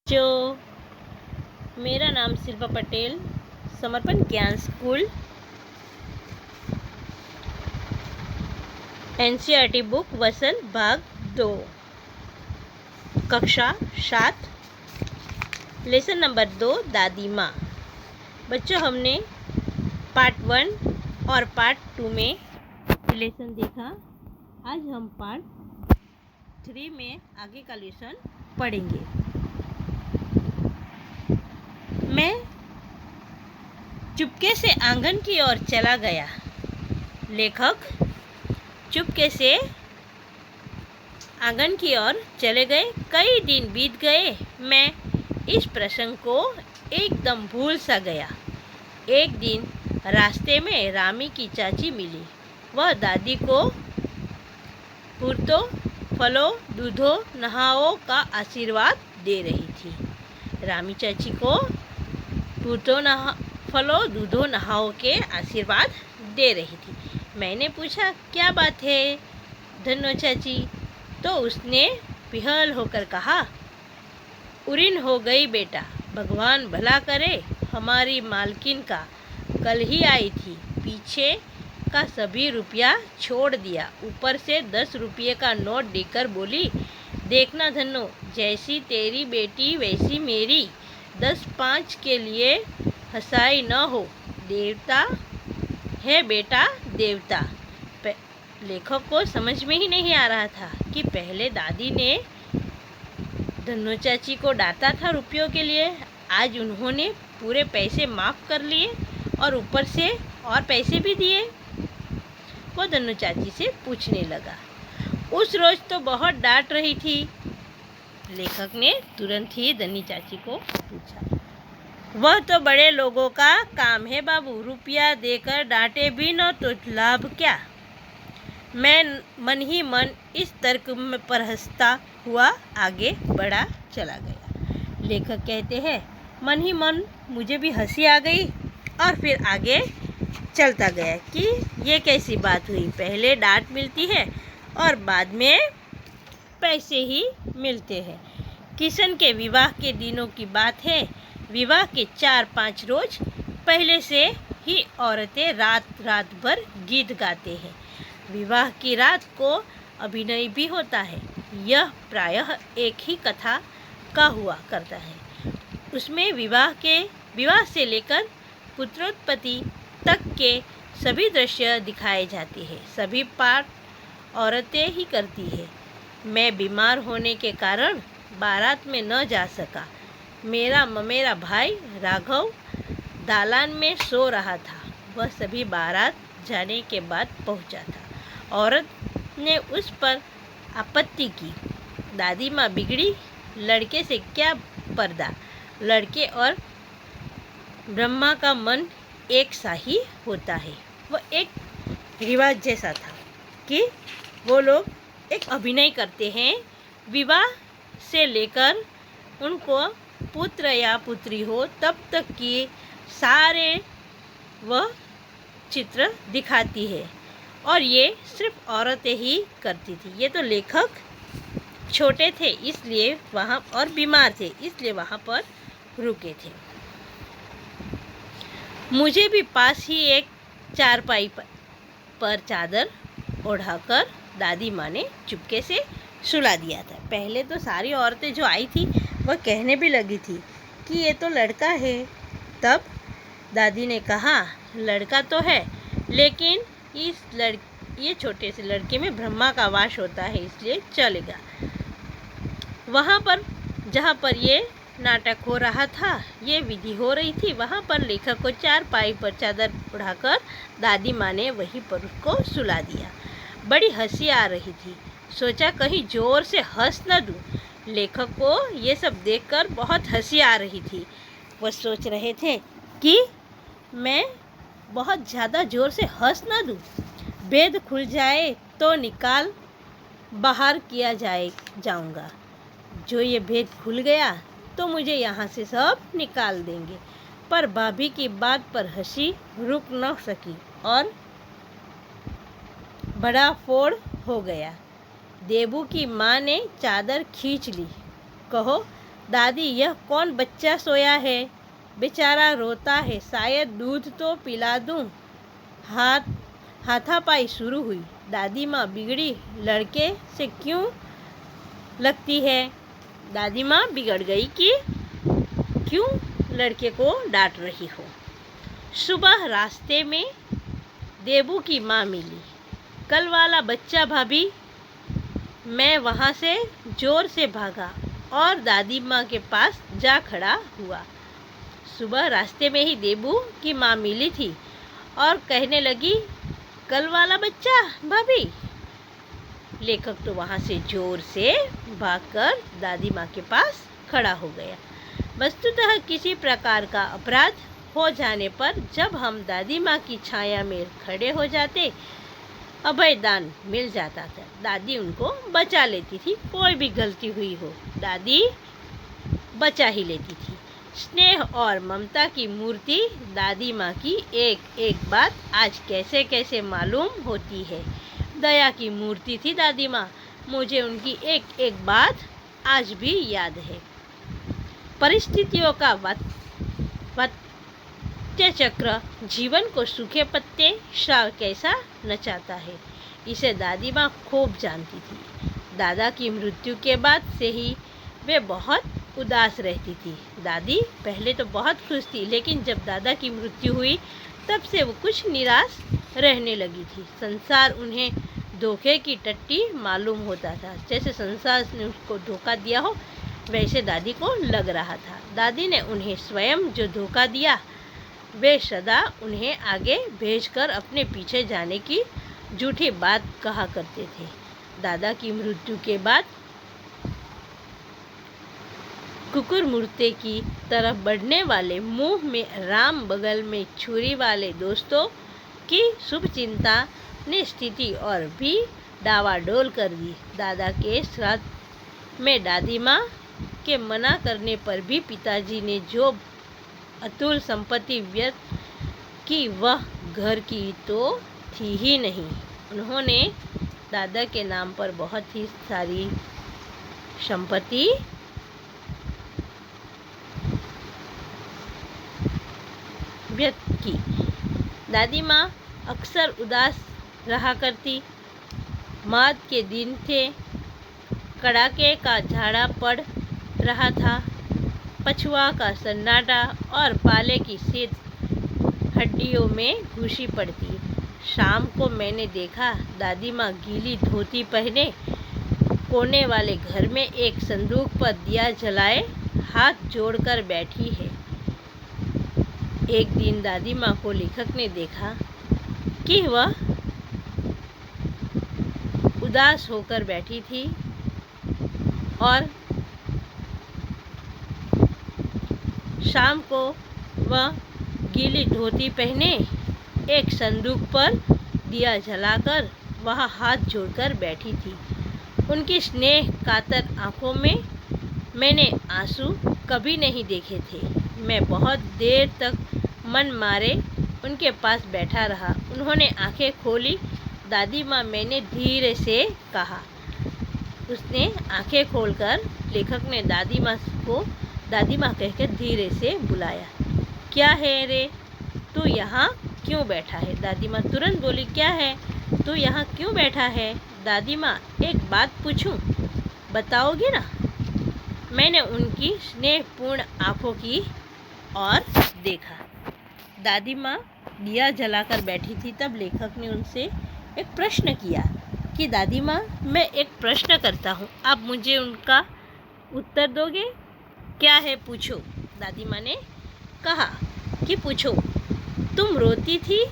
जो मेरा नाम शिल्पा पटेल, समर्पण ज्ञान स्कूल, एनसीईआरटी बुक वसन भाग 2, कक्षा 7, लेसन नंबर 2, दादी माँ। बच्चों, हमने पार्ट 1 और पार्ट 2 में लेसन देखा। आज हम पार्ट 3 में आगे का लेसन पढ़ेंगे। मैं चुपके से आंगन की ओर चला गया। लेखक चुपके से आंगन की ओर चले गए। कई दिन बीत गए। मैं इस प्रसंग को एकदम भूल सा गया। एक दिन रास्ते में रामी की चाची मिली। वह दादी को पूर्तो फलो दूधो नहाओ का आशीर्वाद दे रही थी। रामी चाची को पूर्तो फलो दूधो नहाओ के आशीर्वाद दे रही थी। मैंने पूछा, क्या बात है धन्नो चाची? तो उसने विहल होकर कहा, उरीन हो गई बेटा, भगवान भला करे। हमारी मालकिन का कल ही आई थी, पीछे का सभी रुपया छोड़ दिया, ऊपर से 10 रुपये का नोट देकर बोली, देखना धन्नो, जैसी तेरी बेटी वैसी मेरी, 10-5 के लिए हंसाई न हो, देवता है बेटा देवता। लेखक को समझ में ही नहीं आ रहा था कि पहले दादी ने धन्नो चाची को डांटा था रुपयों के लिए, आज उन्होंने पूरे पैसे माफ़ कर लिए और ऊपर से और पैसे भी दिए। वो धन्नो चाची से पूछने लगा, उस रोज तो बहुत डांट रही थी। लेखक ने तुरंत ही धन्नी चाची को पूछा, वह तो बड़े लोगों का काम है बाबू, रुपया देकर डांटे भी न तो लाभ क्या। मैं मन ही मन इस तर्क पर हंसता हुआ आगे बढ़ा चला गया। लेखक कहते हैं, मन ही मन मुझे भी हंसी आ गई और फिर आगे चलता गया कि ये कैसी बात हुई, पहले डांट मिलती है और बाद में पैसे ही मिलते हैं। किशन के विवाह के दिनों की बात है। विवाह के 4-5 रोज पहले से ही औरतें रात रात भर गीत गाते हैं। विवाह की रात को अभिनय भी होता है। यह प्रायः एक ही कथा का हुआ करता है। उसमें विवाह से लेकर पुत्रोत्पत्ति तक के सभी दृश्य दिखाए जाते हैं। सभी पाठ औरतें ही करती है। मैं बीमार होने के कारण बारात में न जा सका। मेरा ममेरा भाई राघव दालान में सो रहा था। वह सभी बारात जाने के बाद पहुंचा था। औरत ने उस पर आपत्ति की, दादी माँ बिगड़ी, लड़के से क्या पर्दा, लड़के और ब्रह्मा का मन एक सा ही होता है। वह एक रिवाज जैसा था कि वो लोग एक अभिनय करते हैं। विवाह से लेकर उनको पुत्र या पुत्री हो तब तक की सारे वह चित्र दिखाती है और ये सिर्फ औरतें ही करती थी। ये तो लेखक छोटे थे इसलिए वहाँ और बीमार थे इसलिए वहाँ पर रुके थे। मुझे भी पास ही एक चारपाई पर चादर ओढ़ाकर दादी माँ ने चुपके से सुला दिया था। पहले तो सारी औरतें जो आई थी वह कहने भी लगी थी कि ये तो लड़का है। तब दादी ने कहा, लड़का तो है लेकिन ये छोटे से लड़के में ब्रह्मा का वास होता है इसलिए चलेगा। वहाँ पर जहाँ पर ये नाटक हो रहा था, ये विधि हो रही थी, वहाँ पर लेखक को चारपाई पर चादर उड़ाकर दादी माँ ने वहीं पर उसको सुला दिया। बड़ी हंसी आ रही थी। सोचा कहीं जोर से हंस न दूँ। लेखक को ये सब देखकर बहुत हंसी आ रही थी। वह सोच रहे थे कि मैं बहुत ज़्यादा ज़ोर से हंस न दूँ, भेद खुल जाए तो निकाल बाहर किया जाऊँगा। जो ये भेद खुल गया तो मुझे यहाँ से सब निकाल देंगे। पर भाभी की बात पर हंसी रुक न सकी और बड़ा फोड़ हो गया। देबू की माँ ने चादर खींच ली। कहो दादी, यह कौन बच्चा सोया है? बेचारा रोता है, शायद दूध तो पिला दूं। हाथापाई शुरू हुई। दादी माँ बिगड़ी लड़के से क्यों लगती है? दादी माँ बिगड़ गई कि क्यों लड़के को डांट रही हो? सुबह रास्ते में देबू की माँ मिली। कल वाला बच्चा भाभी। मैं वहाँ से जोर से भागा और दादी माँ के पास जा खड़ा हुआ। सुबह रास्ते में ही देबू की माँ मिली थी और कहने लगी, कल वाला बच्चा भाभी। लेखक तो वहाँ से जोर से भागकर दादी माँ के पास खड़ा हो गया। वस्तुतः किसी प्रकार का अपराध हो जाने पर जब हम दादी माँ की छाया में खड़े हो जाते, अभयदान मिल जाता था। दादी उनको बचा लेती थी। कोई भी गलती हुई हो, दादी बचा ही लेती थी। स्नेह और ममता की मूर्ति दादी माँ की एक एक बात आज कैसे कैसे मालूम होती है। दया की मूर्ति थी दादी माँ। मुझे उनकी एक एक बात आज भी याद है। परिस्थितियों का चक्र जीवन को सूखे पत्ते सा कैसा नचाता है, इसे दादी माँ खूब जानती थी। दादा की मृत्यु के बाद से ही वे बहुत उदास रहती थी। दादी पहले तो बहुत खुश थी, लेकिन जब दादा की मृत्यु हुई तब से वो कुछ निराश रहने लगी थी। संसार उन्हें धोखे की टट्टी मालूम होता था। जैसे संसार ने उसको धोखा दिया हो, वैसे दादी को लग रहा था। दादी ने उन्हें स्वयं जो धोखा दिया, वे सदा उन्हें आगे भेजकर अपने पीछे जाने की झूठी बात कहा करते थे। दादा की मृत्यु के बाद कुकुर मुर्ते की तरफ बढ़ने वाले, मुंह में राम बगल में छुरी वाले दोस्तों की शुभ चिंता ने स्थिति और भी डावाडोल कर दी। दादा के श्राद्ध में दादी माँ के मना करने पर भी पिताजी ने जो अतुल संपत्ति व्यर्थ की, वह घर की तो थी ही नहीं। उन्होंने दादा के नाम पर बहुत ही सारी संपत्ति व्यर्थ की। दादी माँ अक्सर उदास रहा करती। माद के दिन थे, कड़ाके का झाड़ा पड़ रहा था, पछुआ का सन्नाटा और पाले की शीत हड्डियों में घुसी पड़ती। शाम को मैंने देखा, दादी माँ गीली धोती पहने कोने वाले घर में एक संदूक पर दिया जलाए हाथ जोड़कर बैठी है। एक दिन दादी माँ को लेखक ने देखा कि वह उदास होकर बैठी थी और शाम को वह गीली धोती पहने एक संदूक पर दिया जलाकर वहाँ हाथ जोड़कर बैठी थी। उनकी स्नेह कातर आंखों में मैंने आंसू कभी नहीं देखे थे। मैं बहुत देर तक मन मारे उनके पास बैठा रहा। उन्होंने आंखें खोली। दादी माँ, मैंने धीरे से कहा। उसने आंखें खोलकर लेखक ने दादी माँ को दादी माँ कहकर धीरे से बुलाया। क्या है रे, तू यहाँ क्यों बैठा है? दादी माँ तुरंत बोली, क्या है, तू यहाँ क्यों बैठा है? दादी माँ, एक बात पूछूं, बताओगे ना? मैंने उनकी स्नेहपूर्ण आंखों की ओर देखा। दादी माँ दिया जलाकर बैठी थी। तब लेखक ने उनसे एक प्रश्न किया कि दादी माँ, मैं एक प्रश्न करता हूँ, आप मुझे उनका उत्तर दोगे? क्या है, पूछो। दादी माँ ने कहा कि पूछो। तुम रोती थी?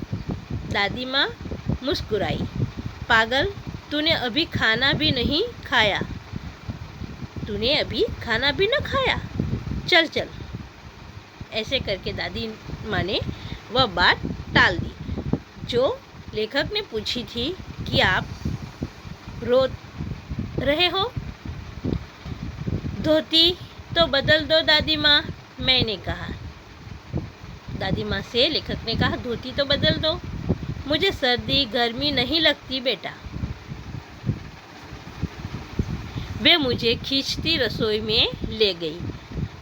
दादी माँ मुस्कुराई। पागल, तूने अभी खाना भी नहीं खाया। तूने अभी खाना भी न खाया, चल चल। ऐसे करके दादी माँ ने वह बात टाल दी जो लेखक ने पूछी थी कि आप रो रहे हो। धोती तो बदल दो दादी माँ, मैंने कहा। दादी माँ से लेखक ने कहा, धोती तो बदल दो, मुझे सर्दी गर्मी नहीं लगती बेटा। वे मुझे खींचती रसोई में ले गई।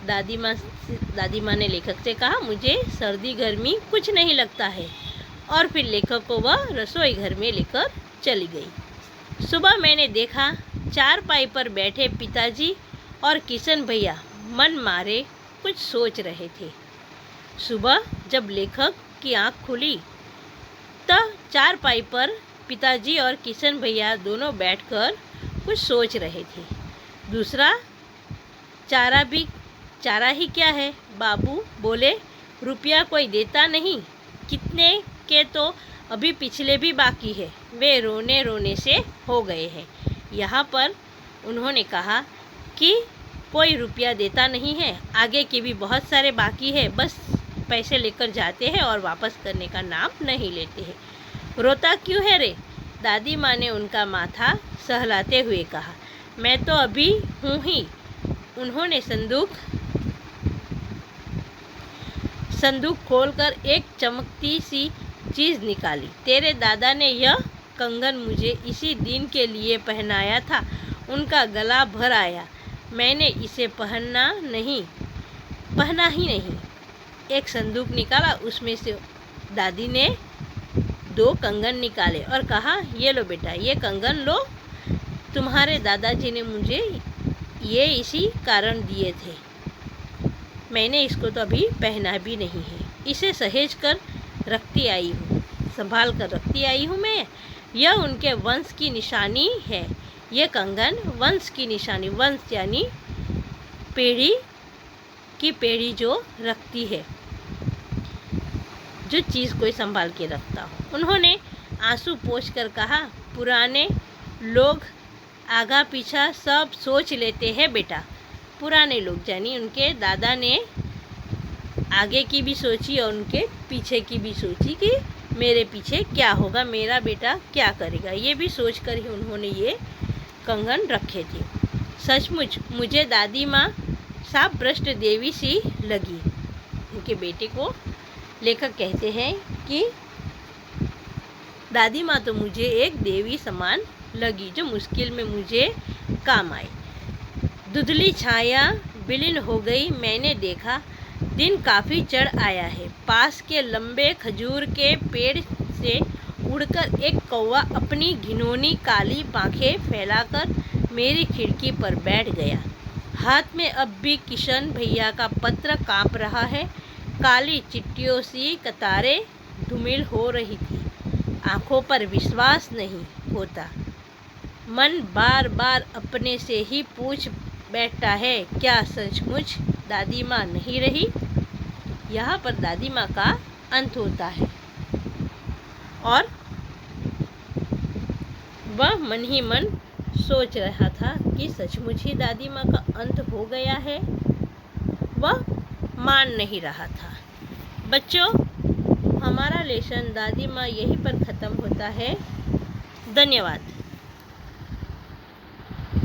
दादी माँ ने लेखक से कहा, मुझे सर्दी गर्मी कुछ नहीं लगता है। और फिर लेखक को वह रसोई घर में लेकर चली गई। सुबह मैंने देखा चारपाई पर बैठे पिताजी और किशन भैया मन मारे कुछ सोच रहे थे। सुबह जब लेखक की आँख खुली तब चारपाई पर पिताजी और किशन भैया दोनों बैठकर कुछ सोच रहे थे। दूसरा चारा ही क्या है, बाबू बोले, रुपया कोई देता नहीं, कितने के तो अभी पिछले भी बाकी है, वे रोने रोने से हो गए हैं। यहाँ पर उन्होंने कहा कि कोई रुपया देता नहीं है, आगे के भी बहुत सारे बाकी है, बस पैसे लेकर जाते हैं और वापस करने का नाम नहीं लेते हैं। रोता क्यों है रे? दादी माँ ने उनका माथा सहलाते हुए कहा, मैं तो अभी हूँ ही। उन्होंने संदूक खोलकर एक चमकती सी चीज़ निकाली। तेरे दादा ने यह कंगन मुझे इसी दिन के लिए पहनाया था, उनका गला भर आया, मैंने इसे पहना ही नहीं। एक संदूक निकाला, उसमें से दादी ने 2 कंगन निकाले और कहा, ये लो बेटा, ये कंगन लो, तुम्हारे दादाजी ने मुझे ये इसी कारण दिए थे, मैंने इसको तो अभी पहना भी नहीं है, इसे सहेज कर रखती आई हूँ, संभाल कर रखती आई हूँ मैं। यह उनके वंश की निशानी है, ये कंगन वंश की निशानी, वंश यानी पीढ़ी की पीढ़ी जो रखती है, जो चीज़ कोई संभाल के रखता हो। उन्होंने आंसू पोंछकर कहा, पुराने लोग आगा पीछा सब सोच लेते हैं बेटा। पुराने लोग यानी उनके दादा ने आगे की भी सोची और उनके पीछे की भी सोची कि मेरे पीछे क्या होगा, मेरा बेटा क्या करेगा, ये भी सोच कर ही उन्होंने ये कंगन रखे थे। सचमुच मुझे दादी माँ साफ भ्रष्ट देवी सी लगी। उनके बेटे को लेखक कहते हैं कि दादी माँ तो मुझे एक देवी समान लगी, जो मुश्किल में मुझे काम आई। धुंधली छाया विलीन हो गई। मैंने देखा दिन काफ़ी चढ़ आया है। पास के लंबे खजूर के पेड़ से उड़कर एक कौवा अपनी घिनौनी काली पांखें फैलाकर मेरी खिड़की पर बैठ गया। हाथ में अब भी किशन भैया का पत्र काँप रहा है। काली चिट्टियों सी कतारें धूमिल हो रही थी। आंखों पर विश्वास नहीं होता। मन बार बार अपने से ही पूछ बैठता है, क्या सचमुच दादी माँ नहीं रही? यहाँ पर दादी माँ का अंत होता है और वह मन ही मन सोच रहा था कि सचमुच ही दादी माँ का अंत हो गया है। वह मान नहीं रहा था। बच्चों, हमारा लेसन दादी माँ यहीं पर ख़त्म होता है। धन्यवाद।